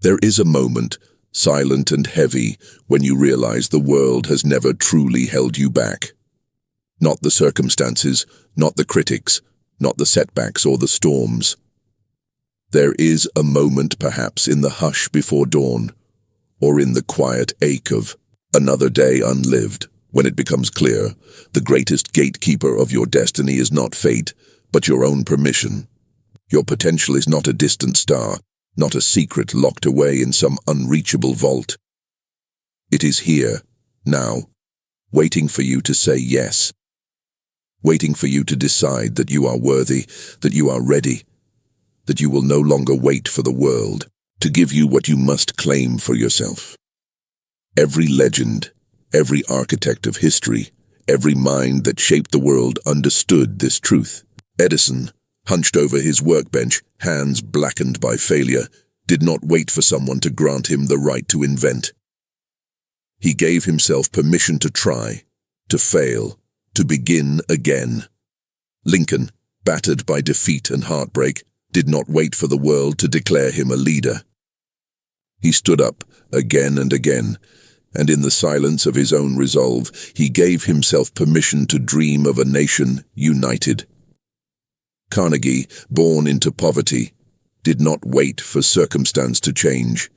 There is a moment, silent and heavy, when you realize the world has never truly held you back. Not the circumstances, not the critics, not the setbacks or the storms. There is a moment perhaps in the hush before dawn, or in the quiet ache of another day unlived, when it becomes clear the greatest gatekeeper of your destiny is not fate, but your own permission. Your potential is not a distant star, not a secret locked away in some unreachable vault. It is here, now, waiting for you to say yes, waiting for you to decide that you are worthy, that you are ready, that you will no longer wait for the world to give you what you must claim for yourself. Every legend, every architect of history, every mind that shaped the world understood this truth. Edison, hunched over his workbench, hands blackened by failure, did not wait for someone to grant him the right to invent. He gave himself permission to try, to fail, to begin again. Lincoln, battered by defeat and heartbreak, did not wait for the world to declare him a leader. He stood up again and again, and in the silence of his own resolve, he gave himself permission to dream of a nation united. Carnegie, born into poverty, did not wait for circumstance to change.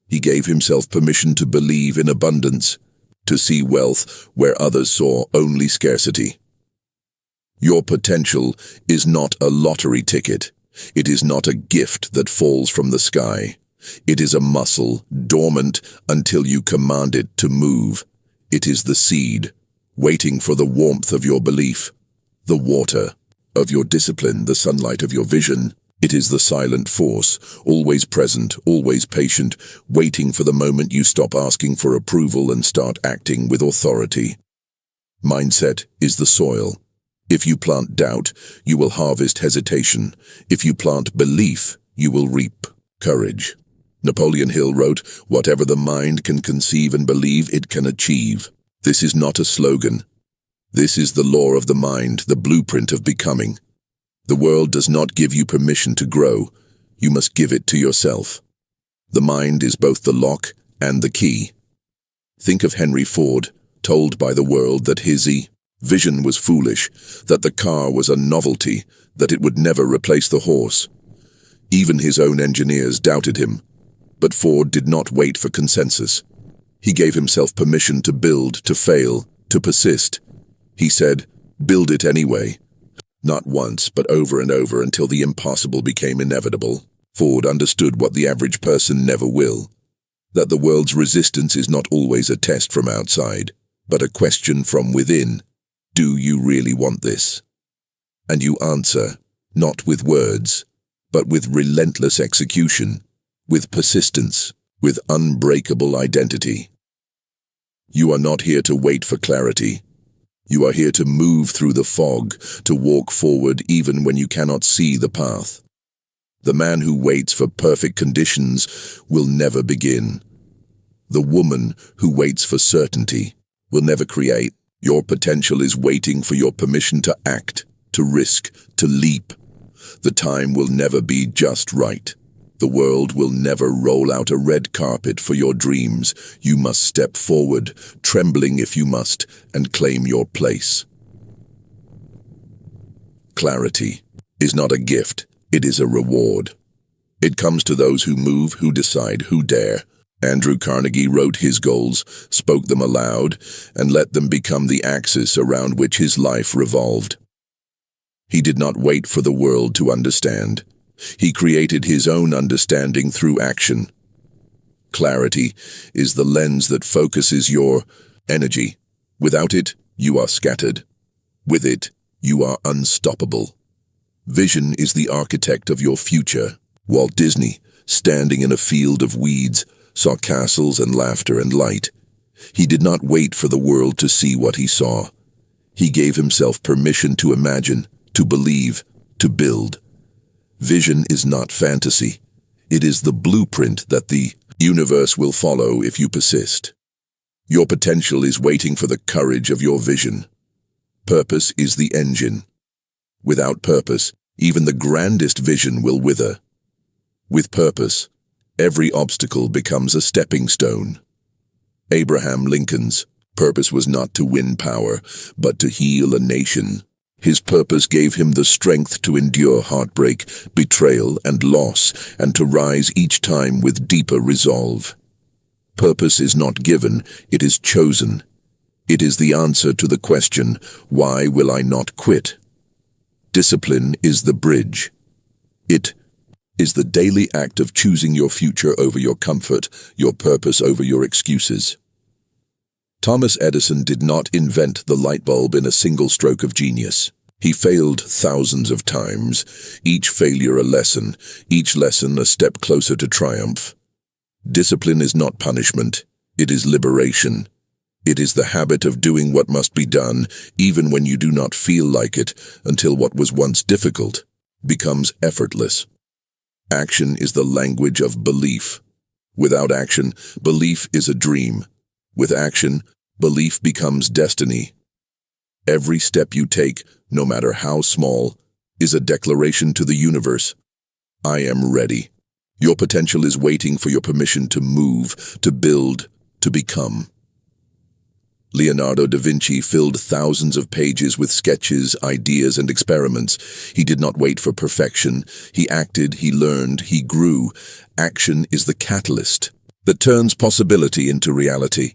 He gave himself permission to believe in abundance, to see wealth where others saw only scarcity. Your potential is not a lottery ticket. It is not a gift that falls from the sky. It is a muscle, dormant until you command it to move. It is the seed, waiting for the warmth of your belief, the water of your discipline, the sunlight of your vision. It is the silent force, always present, always patient, waiting for the moment you stop asking for approval and start acting with authority. Mindset is the soil. If you plant doubt, you will harvest hesitation. If you plant belief, you will reap courage. Napoleon Hill wrote, "Whatever the mind can conceive and believe, it can achieve." This is not a slogan. This is the law of the mind, the blueprint of becoming. The world does not give you permission to grow. You must give it to yourself. The mind is both the lock and the key. Think of Henry Ford, told by the world that his vision was foolish, that the car was a novelty, that it would never replace the horse. Even his own engineers doubted him. But Ford did not wait for consensus. He gave himself permission to build, to fail, to persist. He said, "Build it anyway." Not once, but over and over until the impossible became inevitable. Ford understood what the average person never will, that the world's resistance is not always a test from outside, but a question from within. Do you really want this? And you answer, not with words, but with relentless execution, with persistence, with unbreakable identity. You are not here to wait for clarity. You are here to move through the fog, to walk forward even when you cannot see the path. The man who waits for perfect conditions will never begin. The woman who waits for certainty will never create. Your potential is waiting for your permission to act, to risk, to leap. The time will never be just right. The world will never roll out a red carpet for your dreams. You must step forward, trembling if you must, and claim your place. Clarity is not a gift, it is a reward. It comes to those who move, who decide, who dare. Andrew Carnegie wrote his goals, spoke them aloud, and let them become the axis around which his life revolved. He did not wait for the world to understand. He created his own understanding through action. Clarity is the lens that focuses your energy. Without it, you are scattered. With it, you are unstoppable. Vision is the architect of your future. Walt Disney, standing in a field of weeds, saw castles and laughter and light. He did not wait for the world to see what he saw. He gave himself permission to imagine, to believe, to build. Vision is not fantasy. It is the blueprint that the universe will follow if you persist. Your potential is waiting for the courage of your vision. Purpose is the engine. Without purpose, even the grandest vision will wither. With purpose, Every obstacle becomes a stepping stone. Abraham Lincoln's purpose was not to win power, but to heal a nation. His purpose gave him the strength to endure heartbreak, betrayal, and loss, and to rise each time with deeper resolve. Purpose is not given, it is chosen. It is the answer to the question, why will I not quit? Discipline is the bridge. It is the daily act of choosing your future over your comfort, your purpose over your excuses. Thomas Edison did not invent the light bulb in a single stroke of genius. He failed thousands of times, each failure a lesson, each lesson a step closer to triumph. Discipline is not punishment, it is liberation. It is the habit of doing what must be done, even when you do not feel like it, until what was once difficult becomes effortless. Action is the language of belief. Without action, belief is a dream. With action, belief becomes destiny. Every step you take, no matter how small, is a declaration to the universe. I am ready. Your potential is waiting for your permission to move, to build, to become. Leonardo da Vinci filled thousands of pages with sketches, ideas, and experiments. He did not wait for perfection. He acted, he learned, he grew. Action is the catalyst that turns possibility into reality.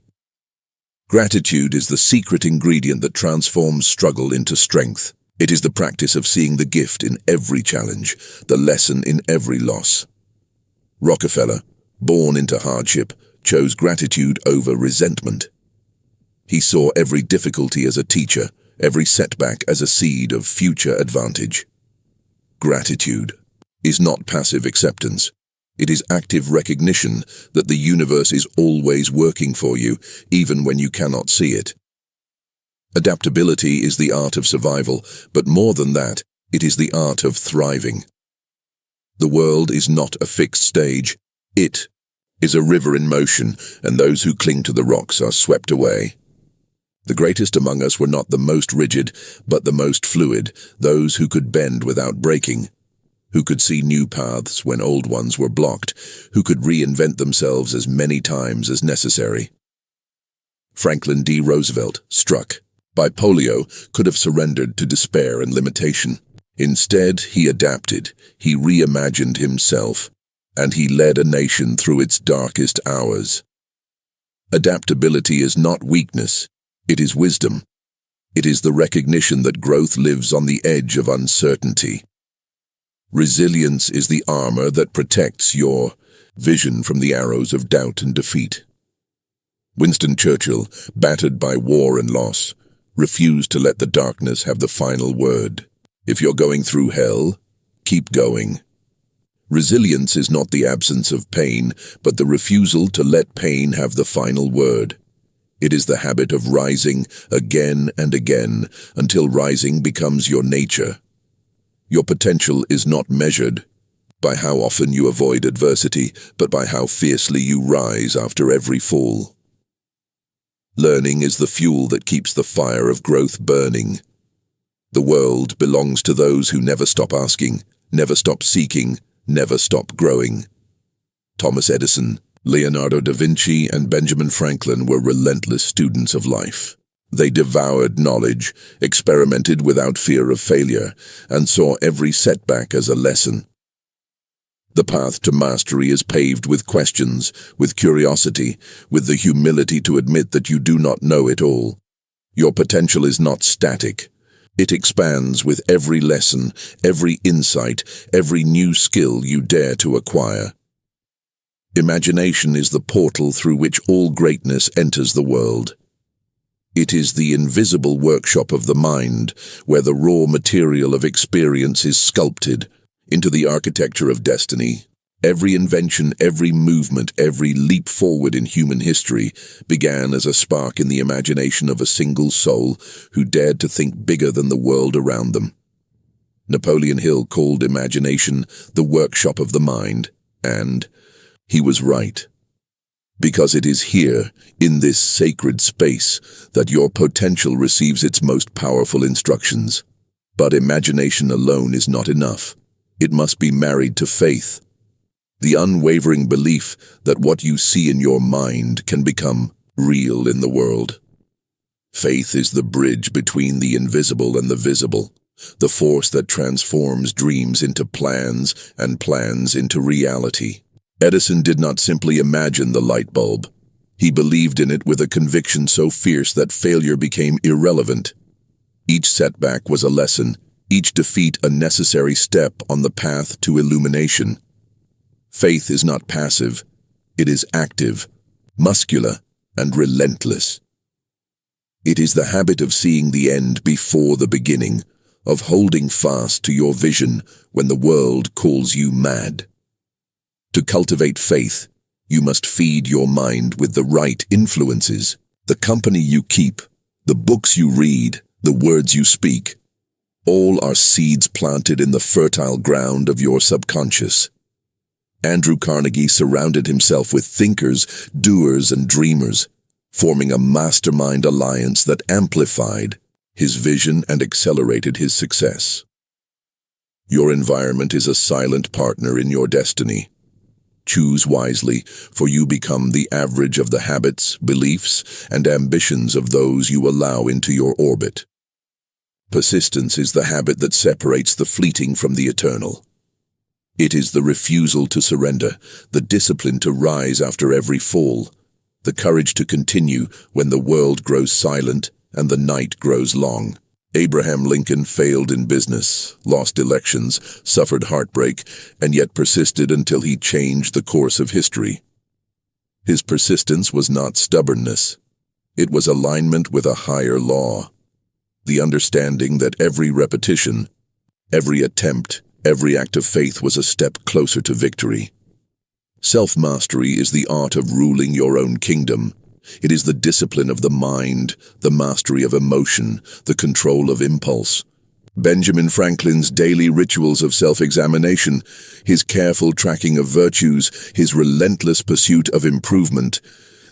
Gratitude is the secret ingredient that transforms struggle into strength. It is the practice of seeing the gift in every challenge, the lesson in every loss. Rockefeller, born into hardship, chose gratitude over resentment. He saw every difficulty as a teacher, every setback as a seed of future advantage. Gratitude is not passive acceptance. It is active recognition that the universe is always working for you, even when you cannot see it. Adaptability is the art of survival, but more than that, it is the art of thriving. The world is not a fixed stage. It is a river in motion, and those who cling to the rocks are swept away. The greatest among us were not the most rigid, but the most fluid, those who could bend without breaking, who could see new paths when old ones were blocked, who could reinvent themselves as many times as necessary. Franklin D. Roosevelt, struck by polio, could have surrendered to despair and limitation. Instead, he adapted, he reimagined himself, and he led a nation through its darkest hours. Adaptability is not weakness. It is wisdom. It is the recognition that growth lives on the edge of uncertainty. Resilience is the armor that protects your vision from the arrows of doubt and defeat. Winston Churchill, battered by war and loss, refused to let the darkness have the final word. If you're going through hell, keep going. Resilience is not the absence of pain, but the refusal to let pain have the final word. It is the habit of rising again and again until rising becomes your nature. Your potential is not measured by how often you avoid adversity, but by how fiercely you rise after every fall. Learning is the fuel that keeps the fire of growth burning. The world belongs to those who never stop asking, never stop seeking, never stop growing. Thomas Edison, Leonardo da Vinci, and Benjamin Franklin were relentless students of life. They devoured knowledge, experimented without fear of failure, and saw every setback as a lesson. The path to mastery is paved with questions, with curiosity, with the humility to admit that you do not know it all. Your potential is not static. It expands with every lesson, every insight, every new skill you dare to acquire. Imagination is the portal through which all greatness enters the world. It is the invisible workshop of the mind, where the raw material of experience is sculpted into the architecture of destiny. Every invention, every movement, every leap forward in human history began as a spark in the imagination of a single soul who dared to think bigger than the world around them. Napoleon Hill called imagination the workshop of the mind, and he was right. Because it is here, in this sacred space, that your potential receives its most powerful instructions. But imagination alone is not enough. It must be married to faith. The unwavering belief that what you see in your mind can become real in the world. Faith is the bridge between the invisible and the visible, the force that transforms dreams into plans and plans into reality. Edison did not simply imagine the light bulb. He believed in it with a conviction so fierce that failure became irrelevant. Each setback was a lesson, each defeat a necessary step on the path to illumination. Faith is not passive, it is active, muscular, and relentless. It is the habit of seeing the end before the beginning, of holding fast to your vision when the world calls you mad. To cultivate faith, you must feed your mind with the right influences. The company you keep, the books you read, the words you speak, all are seeds planted in the fertile ground of your subconscious. Andrew Carnegie surrounded himself with thinkers, doers, and dreamers, forming a mastermind alliance that amplified his vision and accelerated his success. Your environment is a silent partner in your destiny. Choose wisely, for you become the average of the habits, beliefs, and ambitions of those you allow into your orbit. Persistence is the habit that separates the fleeting from the eternal. It is the refusal to surrender, the discipline to rise after every fall, the courage to continue when the world grows silent and the night grows long. Abraham Lincoln failed in business, lost elections, suffered heartbreak, and yet persisted until he changed the course of history. His persistence was not stubbornness. It was alignment with a higher law. The understanding that every repetition, every attempt, every act of faith was a step closer to victory. Self-mastery is the art of ruling your own kingdom. It is the discipline of the mind, the mastery of emotion, the control of impulse. Benjamin Franklin's daily rituals of self-examination, his careful tracking of virtues, his relentless pursuit of improvement,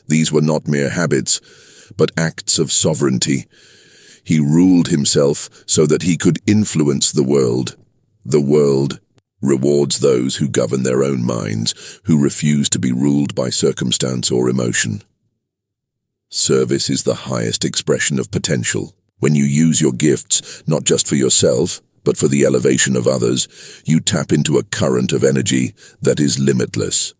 these were not mere habits, but acts of sovereignty. He ruled himself so that he could influence the world. The world rewards those who govern their own minds, who refuse to be ruled by circumstance or emotion. Service is the highest expression of potential. When you use your gifts, not just for yourself, but for the elevation of others, you tap into a current of energy that is limitless.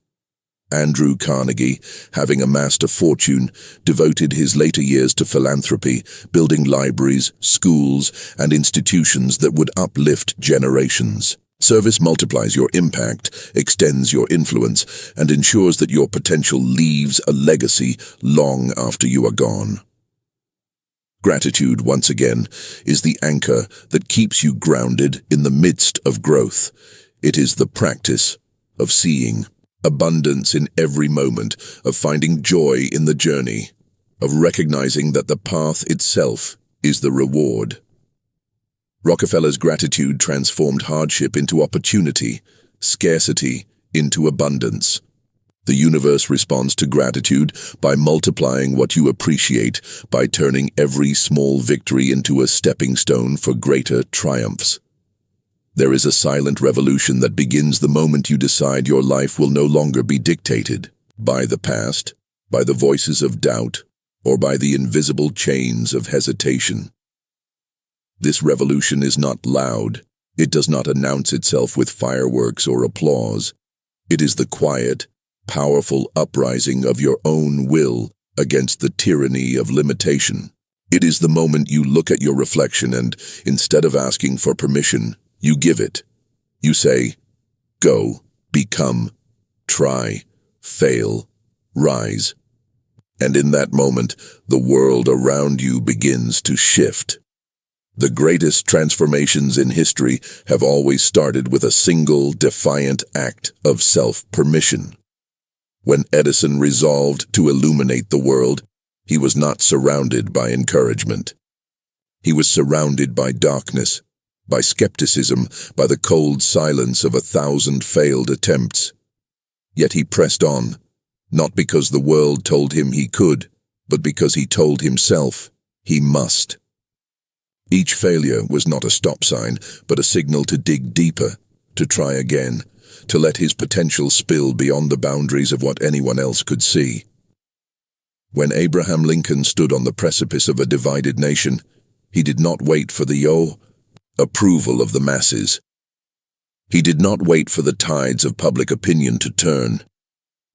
Andrew Carnegie, having amassed a fortune, devoted his later years to philanthropy, building libraries, schools, and institutions that would uplift generations. Service multiplies your impact, extends your influence, and ensures that your potential leaves a legacy long after you are gone. Gratitude, once again, is the anchor that keeps you grounded in the midst of growth. It is the practice of seeing abundance in every moment, of finding joy in the journey, of recognizing that the path itself is the reward. Rockefeller's gratitude transformed hardship into opportunity, scarcity into abundance. The universe responds to gratitude by multiplying what you appreciate, by turning every small victory into a stepping stone for greater triumphs. There is a silent revolution that begins the moment you decide your life will no longer be dictated by the past, by the voices of doubt, or by the invisible chains of hesitation. This revolution is not loud. It does not announce itself with fireworks or applause. It is the quiet, powerful uprising of your own will against the tyranny of limitation. It is the moment you look at your reflection and, instead of asking for permission, you give it. You say, go, become, try, fail, rise. And in that moment, the world around you begins to shift. The greatest transformations in history have always started with a single, defiant act of self-permission. When Edison resolved to illuminate the world, he was not surrounded by encouragement. He was surrounded by darkness, by skepticism, by the cold silence of 1,000 failed attempts. Yet he pressed on, not because the world told him he could, but because he told himself he must. Each failure was not a stop sign, but a signal to dig deeper, to try again, to let his potential spill beyond the boundaries of what anyone else could see. When Abraham Lincoln stood on the precipice of a divided nation, he did not wait for the approval of the masses. He did not wait for the tides of public opinion to turn.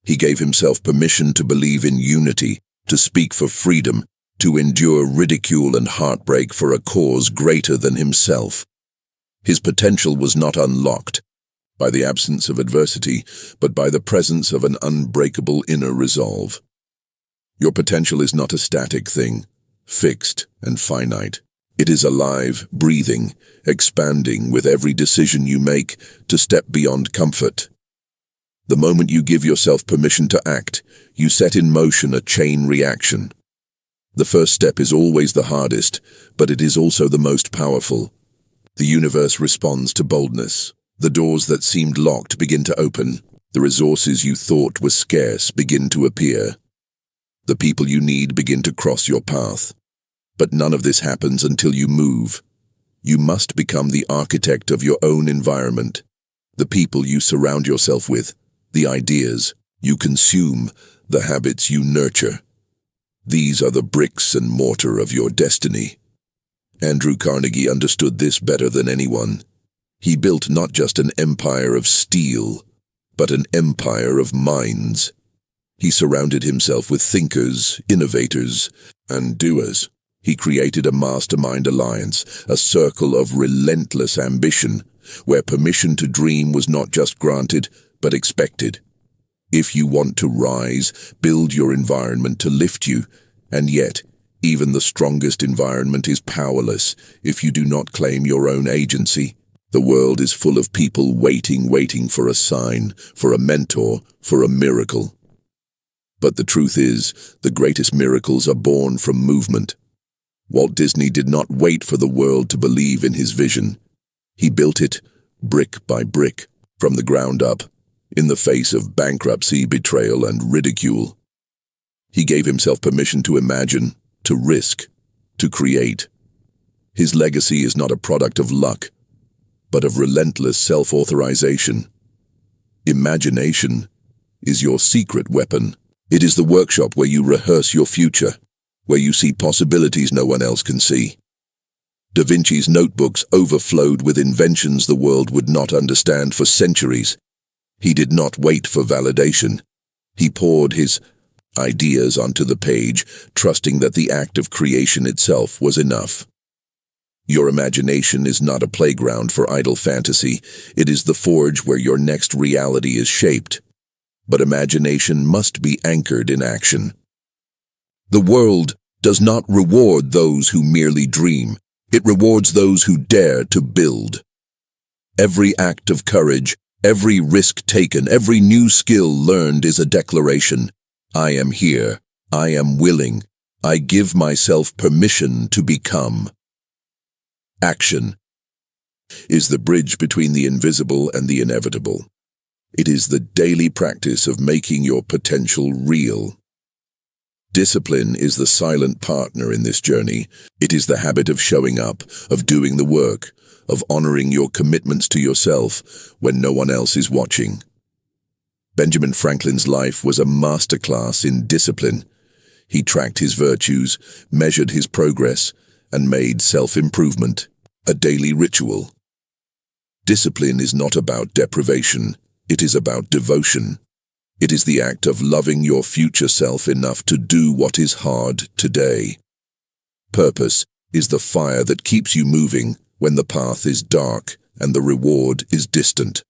He gave himself permission to believe in unity, to speak for freedom, to endure ridicule and heartbreak for a cause greater than himself. His potential was not unlocked by the absence of adversity, but by the presence of an unbreakable inner resolve. Your potential is not a static thing, fixed and finite. It is alive, breathing, expanding with every decision you make to step beyond comfort. The moment you give yourself permission to act, you set in motion a chain reaction. The first step is always the hardest, but it is also the most powerful. The universe responds to boldness. The doors that seemed locked begin to open. The resources you thought were scarce begin to appear. The people you need begin to cross your path. But none of this happens until you move. You must become the architect of your own environment. The people you surround yourself with, the ideas you consume, the habits you nurture. These are the bricks and mortar of your destiny. Andrew Carnegie understood this better than anyone. He built not just an empire of steel, but an empire of minds. He surrounded himself with thinkers, innovators, and doers. He created a mastermind alliance, a circle of relentless ambition, where permission to dream was not just granted, but expected. If you want to rise, build your environment to lift you, and yet, even the strongest environment is powerless if you do not claim your own agency. The world is full of people waiting for a sign, for a mentor, for a miracle. But the truth is, the greatest miracles are born from movement. Walt Disney did not wait for the world to believe in his vision. He built it, brick by brick, from the ground up, in the face of bankruptcy, betrayal, and ridicule. He gave himself permission to imagine, to risk, to create. His legacy is not a product of luck, but of relentless self-authorization. Imagination is your secret weapon. It is the workshop where you rehearse your future, where you see possibilities no one else can see. Da Vinci's notebooks overflowed with inventions the world would not understand for centuries. He did not wait for validation. He poured his ideas onto the page, trusting that the act of creation itself was enough. Your imagination is not a playground for idle fantasy. It is the forge where your next reality is shaped. But imagination must be anchored in action. The world does not reward those who merely dream. It rewards those who dare to build. Every act of courage, every risk taken, every new skill learned is a declaration. I am here. I am willing. I give myself permission to become. Action is the bridge between the invisible and the inevitable. It is the daily practice of making your potential real. Discipline is the silent partner in this journey. It is the habit of showing up, of doing the work, of honoring your commitments to yourself when no one else is watching. Benjamin Franklin's life was a masterclass in discipline. He tracked his virtues, measured his progress, and made self-improvement a daily ritual. Discipline is not about deprivation, it is about devotion. It is the act of loving your future self enough to do what is hard today. Purpose is the fire that keeps you moving when the path is dark and the reward is distant.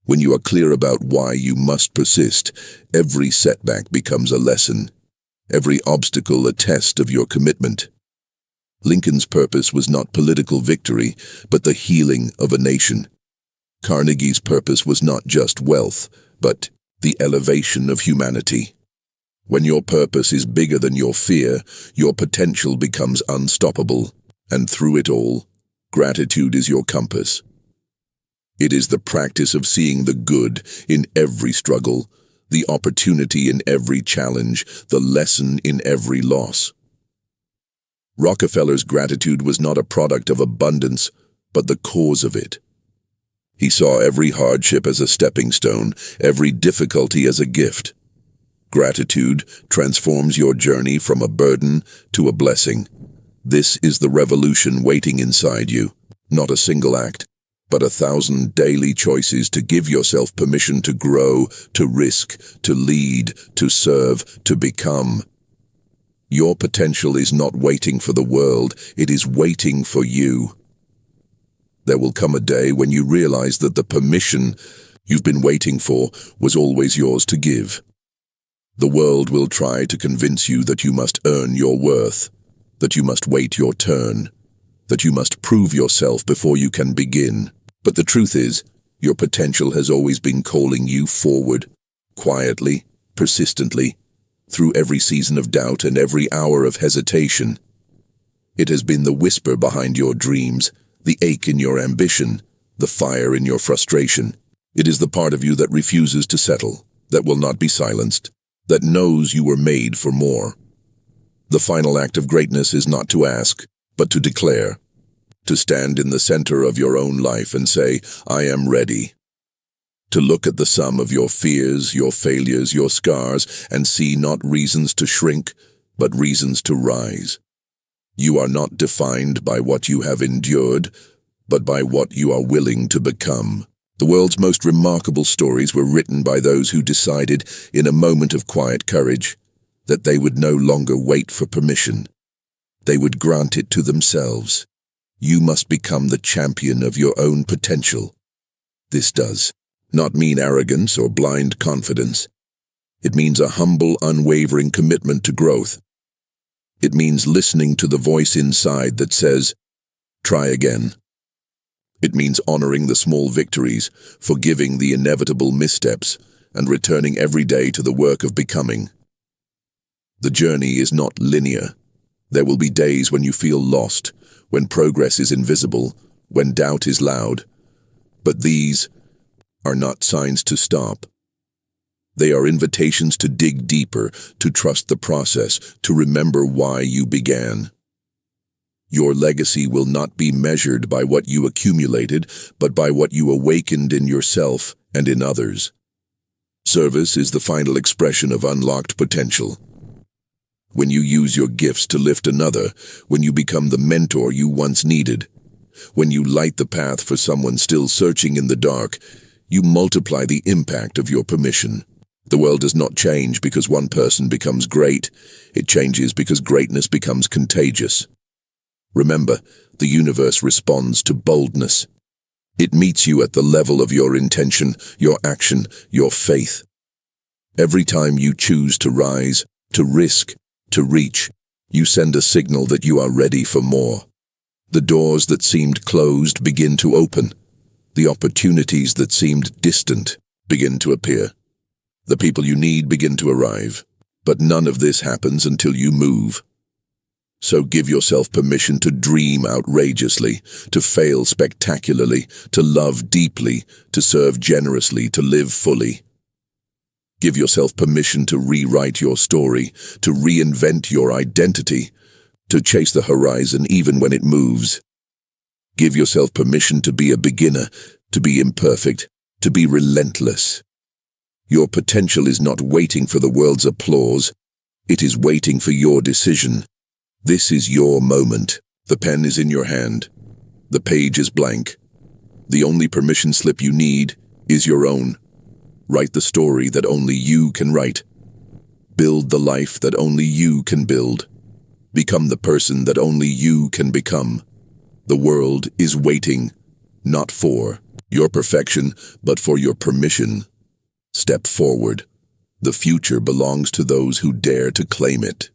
When you are clear about why you must persist, every setback becomes a lesson, every obstacle a test of your commitment. Lincoln's purpose was not political victory, but the healing of a nation. Carnegie's purpose was not just wealth, but the elevation of humanity. When your purpose is bigger than your fear, your potential becomes unstoppable, and through it all, gratitude is your compass. It is the practice of seeing the good in every struggle, the opportunity in every challenge, the lesson in every loss. Rockefeller's gratitude was not a product of abundance, but the cause of it. He saw every hardship as a stepping stone, every difficulty as a gift. Gratitude transforms your journey from a burden to a blessing. This is the revolution waiting inside you. Not a single act, but 1,000 daily choices to give yourself permission to grow, to risk, to lead, to serve, to become. Your potential is not waiting for the world, it is waiting for you. There will come a day when you realize that the permission you've been waiting for was always yours to give. The world will try to convince you that you must earn your worth, that you must wait your turn, that you must prove yourself before you can begin. But the truth is, your potential has always been calling you forward, quietly, persistently, through every season of doubt and every hour of hesitation. It has been the whisper behind your dreams, the ache in your ambition, the fire in your frustration. It is the part of you that refuses to settle, that will not be silenced, that knows you were made for more. The final act of greatness is not to ask, but to declare, to stand in the center of your own life and say, I am ready. To look at the sum of your fears, your failures, your scars, and see not reasons to shrink, but reasons to rise. You are not defined by what you have endured, but by what you are willing to become. The world's most remarkable stories were written by those who decided, in a moment of quiet courage, that they would no longer wait for permission. They would grant it to themselves. You must become the champion of your own potential. This does not mean arrogance or blind confidence. It means a humble, unwavering commitment to growth. It means listening to the voice inside that says, try again. It means honoring the small victories, forgiving the inevitable missteps, and returning every day to the work of becoming. The journey is not linear. There will be days when you feel lost, when progress is invisible, when doubt is loud. But these are not signs to stop. They are invitations to dig deeper, to trust the process, to remember why you began. Your legacy will not be measured by what you accumulated, but by what you awakened in yourself and in others. Service is the final expression of unlocked potential. When you use your gifts to lift another, when you become the mentor you once needed, when you light the path for someone still searching in the dark, you multiply the impact of your permission. The world does not change because one person becomes great. It changes because greatness becomes contagious. Remember, the universe responds to boldness. It meets you at the level of your intention, your action, your faith. Every time you choose to rise, to risk, to reach, you send a signal that you are ready for more. The doors that seemed closed begin to open. The opportunities that seemed distant begin to appear. The people you need begin to arrive. But none of this happens until you move. So give yourself permission to dream outrageously, to fail spectacularly, to love deeply, to serve generously, to live fully. Give yourself permission to rewrite your story, to reinvent your identity, to chase the horizon even when it moves. Give yourself permission to be a beginner, to be imperfect, to be relentless. Your potential is not waiting for the world's applause. It is waiting for your decision. This is your moment. The pen is in your hand. The page is blank. The only permission slip you need is your own. Write the story that only you can write. Build the life that only you can build. Become the person that only you can become. The world is waiting, not for your perfection, but for your permission. Step forward. The future belongs to those who dare to claim it.